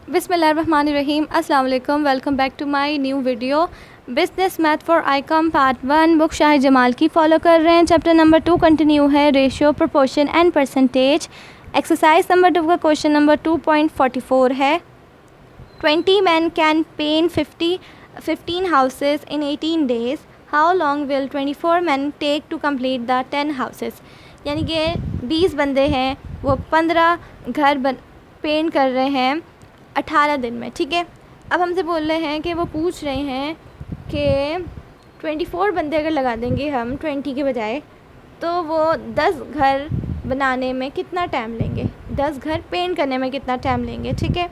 बिस्मिल्लाहिर्रहमानिर्रहीम। अस्सलाम वालेकुम। Welcome back to my new video business math for ICom part 1 book Shahid Jamal की फ़ॉलो कर रहे हैं। चैप्टर नंबर 2 कंटिन्यू है, ratio, proportion and percentage. Exercise number 2 का क्वेश्चन नंबर 2.44 है। 20 men can paint 15 houses in 18 days. How long will 24 men take to complete the 10 houses? यानी कि 20 बंदे हैं, वो 15 घर पेंट कर रहे हैं 18 दिन में। ठीक है, अब हमसे बोल रहे हैं कि वो पूछ रहे हैं कि 24 बंदे अगर लगा देंगे हम 20 के बजाय, तो वो 10 घर बनाने में कितना टाइम लेंगे, 10 घर पेंट करने में कितना टाइम लेंगे। ठीक है,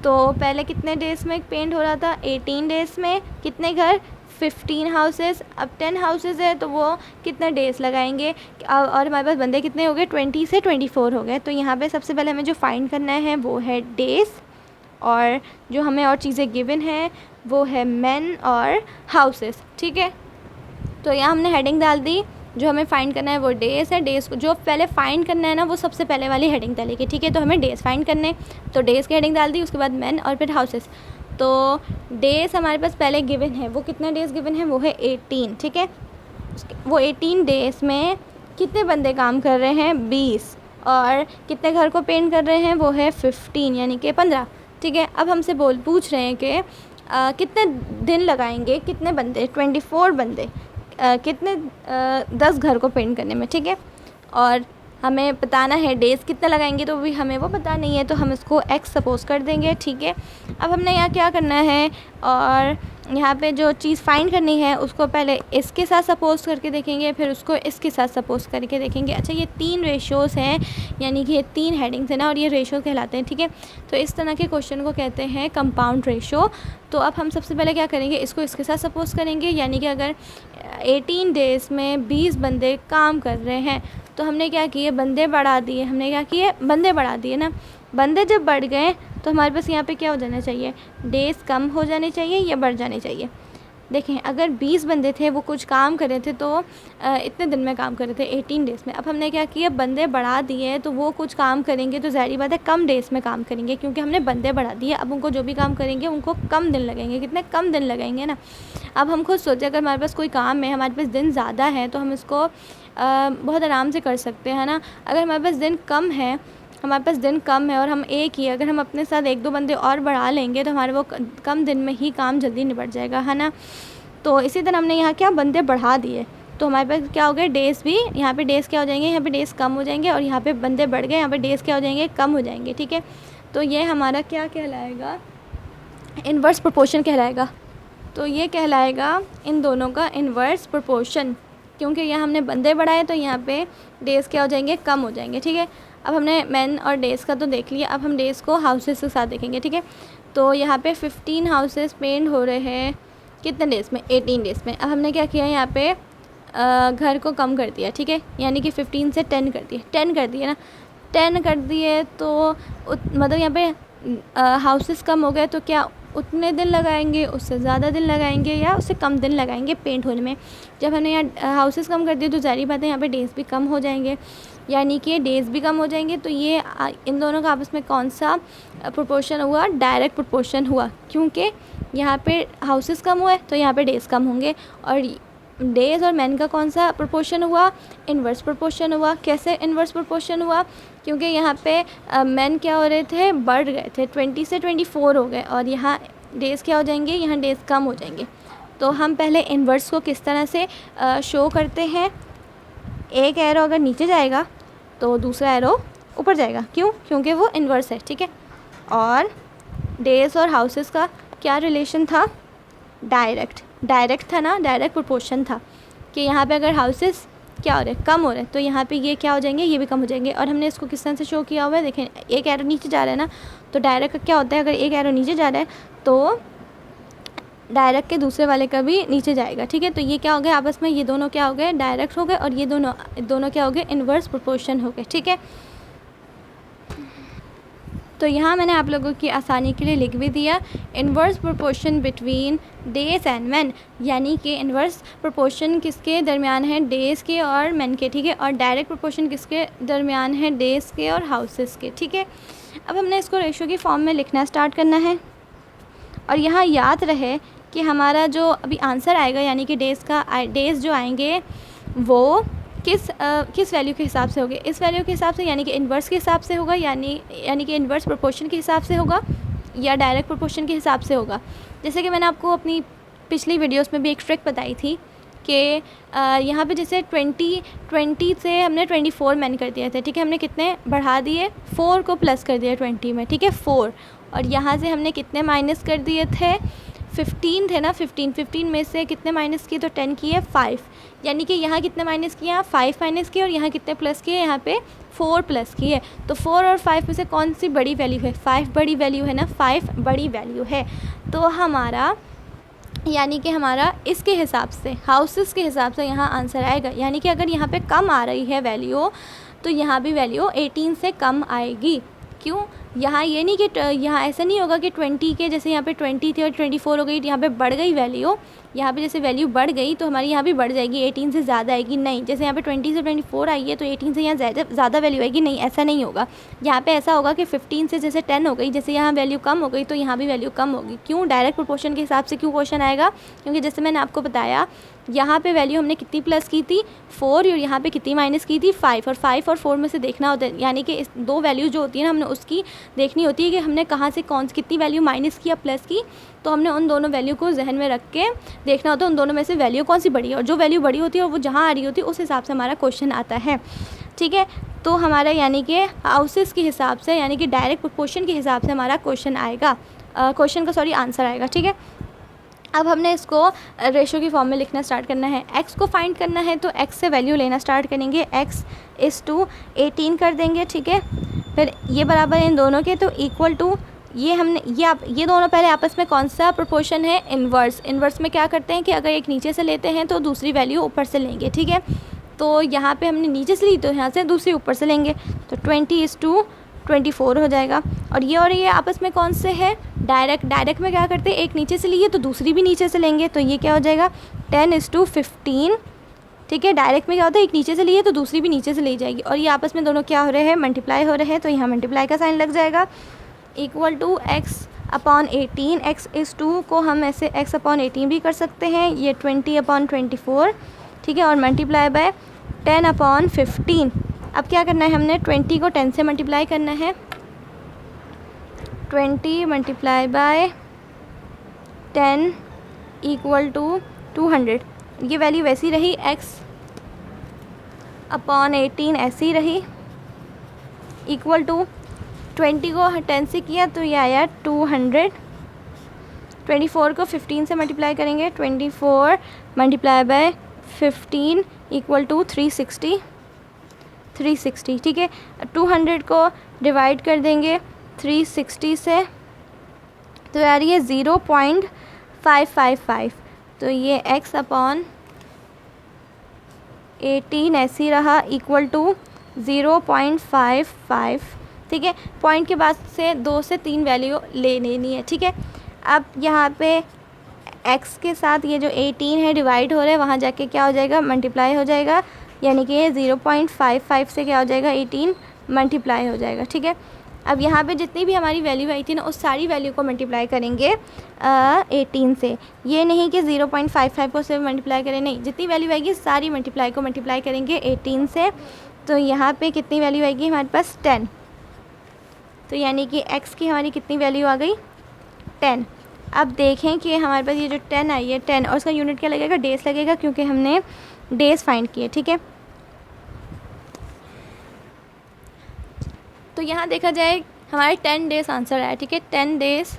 तो पहले कितने डेज़ में पेंट हो रहा था, 18 डेज़ में। कितने घर, 15 हाउसेस। अब 10 हाउसेस है तो वो कितने डेज़ लगाएंगे, और हमारे पास बंदे कितने हो गए, 20 से 24 हो गए। तो यहाँ पे सबसे पहले हमें जो फाइंड करना है वो है डेज़, और जो हमें और चीज़ें गिवन हैं वो है मेन और हाउसेस। ठीक है, तो यहाँ हमने हेडिंग डाल दी, जो हमें फ़ाइंड करना है वो डेज़ है। डेज़ को जो पहले फ़ाइंड करना है ना, वो सबसे पहले वाली हेडिंग डालेगी। ठीक है, तो हमें डेज़ फ़ाइंड करने, तो डेज़ की हेडिंग डाल दी, उसके बाद मेन और फिर हाउसेस। तो डेज़ हमारे पास पहले गिवन है, वो कितने डेज़ गिवन है, वो है 18। ठीक है, वो 18 डेज़ में कितने बंदे काम कर रहे हैं, 20, और कितने घर को पेंट कर रहे हैं, वो है 15 यानी कि 15। ठीक है, अब हमसे पूछ रहे हैं कि कितने दिन लगाएंगे, कितने बंदे, 24 बंदे कितने 10 घर को पेंट करने में। ठीक है, और हमें बताना है डेज़ कितने लगाएंगे, तो भी हमें वो पता नहीं है, तो हम इसको x सपोज़ कर देंगे। ठीक है, अब हमने यहाँ क्या करना है, और यहाँ पे जो चीज़ फाइंड करनी है उसको पहले इसके साथ सपोज़ करके देखेंगे, फिर उसको इसके साथ सपोज़ करके देखेंगे। अच्छा, ये 3 रेशोज़ हैं, यानी कि ये 3 हेडिंग्स हैं ना, और ये रेशो कहलाते हैं। ठीक है, तो इस तरह के क्वेश्चन को कहते हैं कंपाउंड रेशो। तो अब हम सबसे पहले क्या करेंगे, इसको इसके साथ सपोज़ करेंगे, यानी कि अगर 18 डेज़ में 20 बंदे काम कर रहे हैं, तो हमने क्या किए, बंदे बढ़ा दिए। हमने क्या किए, बंदे बढ़ा दिए ना। बंदे जब बढ़ गए तो हमारे पास यहाँ पे क्या हो जाना चाहिए, डेज़ कम हो जाने चाहिए या बढ़ जाने चाहिए। देखें, अगर 20 बंदे थे, वो कुछ काम कर रहे थे, तो इतने दिन में काम कर रहे थे 18 डेज़ में। अब हमने क्या किया, बंदे बढ़ा दिए, तो वो कुछ काम करेंगे तो ज़ाहिर बात है कम डेज़ में काम करेंगे, क्योंकि हमने बंदे बढ़ा दिए। अब उनको जो भी काम करेंगे उनको कम दिन लगेंगे, कितने कम दिन लगेंगे ना। अब हम खुद सोचें, अगर हमारे पास कोई काम है, हमारे पास दिन ज़्यादा है, तो हम इसको बहुत आराम से कर सकते हैं ना। अगर हमारे पास दिन कम है, और हम एक ही, अगर हम अपने साथ 1-2 बंदे और बढ़ा लेंगे, तो हमारे वो कम दिन में ही काम जल्दी निपट जाएगा, है ना। तो इसी तरह हमने यहाँ क्या, बंदे बढ़ा दिए, तो हमारे पास क्या हो गए, डेज़ भी, यहाँ पे डेज़ क्या हो जाएंगे, यहाँ पे डेज़ कम हो जाएंगे, और यहाँ पे बंदे बढ़ गए, यहाँ पे डेज़ क्या हो जाएंगे, कम हो जाएंगे। ठीक है, तो ये हमारा क्या कहलाएगा, इन्वर्स प्रोपोर्शन कहलाएगा। तो ये कहलाएगा इन दोनों का इन्वर्स प्रोपोर्शन, क्योंकि यहाँ हमने बंदे बढ़ाए तो यहाँ पे डेज़ क्या हो जाएंगे, कम हो जाएंगे। ठीक है, अब हमने मेन और डेज़ का तो देख लिया, अब हम डेज़ को हाउसेस के साथ देखेंगे। ठीक है, तो यहाँ पे 15 हाउसेस पेंट हो रहे हैं कितने डेज़ में, 18 डेज़ में। अब हमने क्या किया, यहाँ पे घर को कम कर दिया। ठीक है, यानी कि 15 से 10 कर दिए, 10 कर दिए ना, 10 कर दिए, तो मतलब यहाँ पे हाउसेस कम हो गए, तो क्या उतने दिन लगाएंगे, उससे ज़्यादा दिन लगाएंगे, या उससे कम दिन लगाएंगे पेंट होने में। जब हमने यहाँ हाउसेस कम कर दिए, तो ज़ाहिर बात है यहाँ पे डेज़ भी कम हो जाएंगे, यानी कि डेज़ भी कम हो जाएंगे। तो ये इन दोनों का आपस में कौन सा प्रोपोर्शन हुआ, डायरेक्ट प्रोपोर्शन हुआ, क्योंकि यहाँ पे हाउसेस कम हुए तो यहाँ पे डेज़ कम होंगे। और डेज़ और मैन का कौन सा प्रोपोर्शन हुआ, इन्वर्स प्रोपोर्शन हुआ। कैसे इन्वर्स प्रोपोर्शन हुआ, क्योंकि यहाँ पे मैन क्या हो रहे थे, बढ़ गए थे, 20 से 24 हो गए, और यहाँ डेज़ क्या हो जाएंगे, यहाँ डेज़ कम हो जाएंगे। तो हम पहले इन्वर्स को किस तरह से शो करते हैं, एक एरो अगर नीचे जाएगा तो दूसरा एरो ऊपर जाएगा। क्यों, क्योंकि वो इन्वर्स है। ठीक है, और डेज़ और हाउसेस का क्या रिलेशन था, डायरेक्ट था ना, डायरेक्ट प्रोपोर्शन था, कि यहाँ पे अगर हाउसेस क्या हो रहे हैं, कम हो रहे हैं, तो यहाँ पे ये क्या हो जाएंगे, ये भी कम हो जाएंगे। और हमने इसको किस तरह से शो किया हुआ है, देखें, एक एरो नीचे जा रहा है ना, तो डायरेक्ट का क्या होता है, अगर एक एरो नीचे जा रहा है तो डायरेक्ट के दूसरे वाले का भी नीचे जाएगा। ठीक है, तो ये क्या हो गया, आपस में ये दोनों क्या हो गए, डायरेक्ट हो गए, और ये दोनों क्या हो गए, इन्वर्स प्रोपोर्शन हो गए। ठीक है, तो यहाँ मैंने आप लोगों की आसानी के लिए लिख भी दिया, inverse proportion between days and man, यानी कि इन्वर्स प्रोपोर्शन किसके दरमियान है, डेज़ के और मैन के। ठीक है, और डायरेक्ट प्रोपोर्शन किसके दरमियान है, डेज़ के और हाउसेस के। ठीक है, अब हमने इसको रेशियो की फॉर्म में लिखना स्टार्ट करना है, और यहाँ याद रहे कि हमारा जो अभी आंसर आएगा यानी कि डेज़ जो आएंगे वो किस वैल्यू के हिसाब से होंगे, इस वैल्यू के हिसाब से यानी कि इन्वर्स के हिसाब से होगा, यानी कि इन्वर्स प्रोपोर्शन के हिसाब से होगा या डायरेक्ट प्रोपोर्शन के हिसाब से होगा। जैसे कि मैंने आपको अपनी पिछली वीडियोस में भी एक ट्रिक बताई थी कि यहाँ पे जैसे 20 से हमने 24 मैंने कर दिए थे, ठीक है, हमने कितने बढ़ा दिए, 4 को प्लस कर दिया 20 में, ठीक है 4, और यहाँ से हमने कितने माइनस कर दिए थे, 15 थे ना, 15 में से कितने माइनस किए, तो 10 किए 5, यानी कि यहाँ कितने माइनस किए, यहाँ 5 माइनस किए, और यहाँ कितने प्लस किए, यहाँ पे 4 प्लस किए। तो 4 और 5 में से कौन सी बड़ी वैल्यू है, 5 बड़ी वैल्यू है ना, 5 बड़ी वैल्यू है। तो हमारा यानी कि हमारा इसके हिसाब से, हाउसेस के हिसाब से यहाँ आंसर आएगा, यानी कि अगर यहाँ पे कम आ रही है वैल्यू तो यहाँ भी वैल्यू 18 से कम आएगी। क्यों, यहाँ ये नहीं कि यहाँ ऐसा नहीं होगा कि 20 के जैसे यहाँ पे 20 थी और 24 हो गई, यहाँ पे बढ़ गई वैल्यू, यहाँ पे जैसे वैल्यू बढ़ गई तो हमारी यहाँ भी बढ़ जाएगी, 18 से ज़्यादा आएगी, नहीं, जैसे यहाँ पे 20 से 24 आई है तो 18 से यहाँ ज़्यादा वैल्यू आएगी, नहीं, ऐसा नहीं होगा। यहाँ पे ऐसा होगा कि 15 से जैसे 10 हो गई, जैसे यहाँ वैल्यू कम हो गई तो यहाँ भी वैल्यू कम होगी। क्यों, डायरेक्ट प्रोपोर्शन के हिसाब से क्यों क्वेश्चन आएगा, क्योंकि जैसे मैंने आपको बताया यहाँ पे वैल्यू हमने कितनी प्लस की थी 4, और यहाँ पे कितनी माइनस की थी 5, और 5 और 4 में से देखना होता है, यानी कि इस दो वैल्यू जो होती है ना हमने उसकी देखनी होती है कि हमने कहाँ से कितनी वैल्यू माइनस की या प्लस की, तो हमने उन दोनों वैल्यू को जहन में रख के देखना होता है उन दोनों में से वैल्यू कौन सी बड़ी है, और जो वैल्यू बड़ी होती है और वो जहाँ आ रही होती है उस हिसाब से हमारा क्वेश्चन आता है, ठीक है। तो हमारा यानी कि हाउसेस के हिसाब से यानी कि डायरेक्ट प्रोपोर्शन के हिसाब से हमारा क्वेश्चन आएगा, आंसर आएगा, ठीक है। अब हमने इसको रेशो की फॉर्म में लिखना स्टार्ट करना है। x को फाइंड करना है तो x से वैल्यू लेना स्टार्ट करेंगे, x इज़ टू 18 कर देंगे, ठीक है। फिर ये बराबर इन दोनों के, तो इक्वल टू ये दोनों पहले आपस में कौन सा प्रोपोर्शन है, इन्वर्स में क्या करते हैं कि अगर एक नीचे से लेते हैं तो दूसरी वैल्यू ऊपर से लेंगे, ठीक है। तो यहाँ पे हमने नीचे से ली तो यहाँ से दूसरी ऊपर से लेंगे, तो 20:24 हो जाएगा। और ये आपस में कौन से है, डायरेक्ट में क्या करते हैं, एक नीचे से लिए तो दूसरी भी नीचे से लेंगे, तो ये क्या हो जाएगा 10:15, ठीक है। डायरेक्ट में क्या होता है, एक नीचे से लिए तो दूसरी भी नीचे से ले जाएगी, और ये आपस में दोनों क्या हो रहे हैं, मल्टीप्लाई हो रहे हैं, तो यहाँ मल्टीप्लाई का साइन लग जाएगा, इक्वल टू x/18, x/2 को हम ऐसे x/18 भी कर सकते हैं, ये 20/24, ठीक है, और मल्टीप्लाई बाय 10/15। अब क्या करना है, हमने 20 को 10 से मल्टीप्लाई करना है, 20 मल्टीप्लाई बाय 10 इक्वल टू 200। ये वैल्यू वैसी रही, x/18 ऐसी रही, इक्वल टू 20 को 10 से किया तो ये आया 200। 24 को 15 से मल्टीप्लाई करेंगे, 24 मल्टीप्लाई बाय 15 इक्वल टू 360, ठीक है। 200 को डिवाइड कर देंगे 360 से, तो यार ये 0.555, तो ये x/18 ऐसी रहा, इक्वल टू 0.55, ठीक है। पॉइंट के बाद से 2 से 3 वैल्यू ले लेनी है, ठीक है। अब यहाँ पे x के साथ ये जो 18 है डिवाइड हो रहा है, वहाँ जाके क्या हो जाएगा, मल्टीप्लाई हो जाएगा, यानी कि ये 0.55 से क्या हो जाएगा 18 मल्टीप्लाई हो जाएगा, ठीक है। अब यहाँ पे जितनी भी हमारी वैल्यू आई थी ना उस सारी वैल्यू को मल्टीप्लाई करेंगे 18 से, ये नहीं कि 0.55 को सिर्फ मल्टीप्लाई करें, नहीं, जितनी वैल्यू आएगी सारी मल्टीप्लाई करेंगे 18 से, तो यहाँ पे कितनी वैल्यू आएगी हमारे पास 10, तो यानी कि x की हमारी कितनी वैल्यू आ गई 10। अब देखें कि हमारे पास ये जो 10 आई है 10, और उसका यूनिट क्या लगेगा, डेज लगेगा, क्योंकि हमने डेज फाइंड किए, ठीक है। तो यहाँ देखा जाए हमारे 10 डेज़ आंसर आया, ठीक है। 10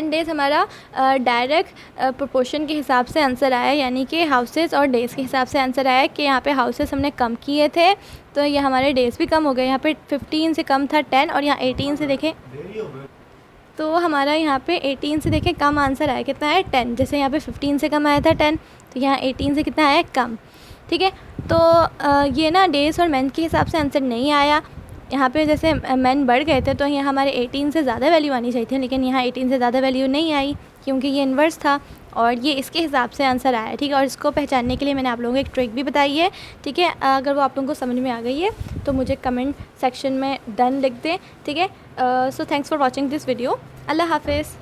डेज़ हमारा डायरेक्ट प्रोपोर्शन के हिसाब से आंसर आया, यानी कि हाउसेस और डेज़ के हिसाब से आंसर आया कि यहाँ पे हाउसेस हमने कम किए थे तो ये हमारे डेज़ भी कम हो गए। यहाँ पे 15 से कम था 10, और यहाँ 18 से देखें तो हमारा यहाँ पे 18 से देखें कम आंसर आया, कितना है 10। जैसे यहाँ पे 15 से कम आया था 10, तो यहाँ 18 से कितना आया कम, ठीक है। तो ये ना डेज़ और मंथ के हिसाब से आंसर नहीं आया, यहाँ पे जैसे मेन बढ़ गए थे तो यहाँ हमारे 18 से ज़्यादा वैल्यू आनी चाहिए थी, लेकिन यहाँ 18 से ज़्यादा वैल्यू नहीं आई क्योंकि ये इन्वर्स था और ये इसके हिसाब से आंसर आया। ठीक है, और इसको पहचानने के लिए मैंने आप लोगों को एक ट्रिक भी बताई है। ठीक है, अगर वो आप लोगों को समझ में आ गई है तो मुझे कमेंट सेक्शन में डन लिख दें। ठीक है, so thanks for watching this video. अल्लाह हाफिज़।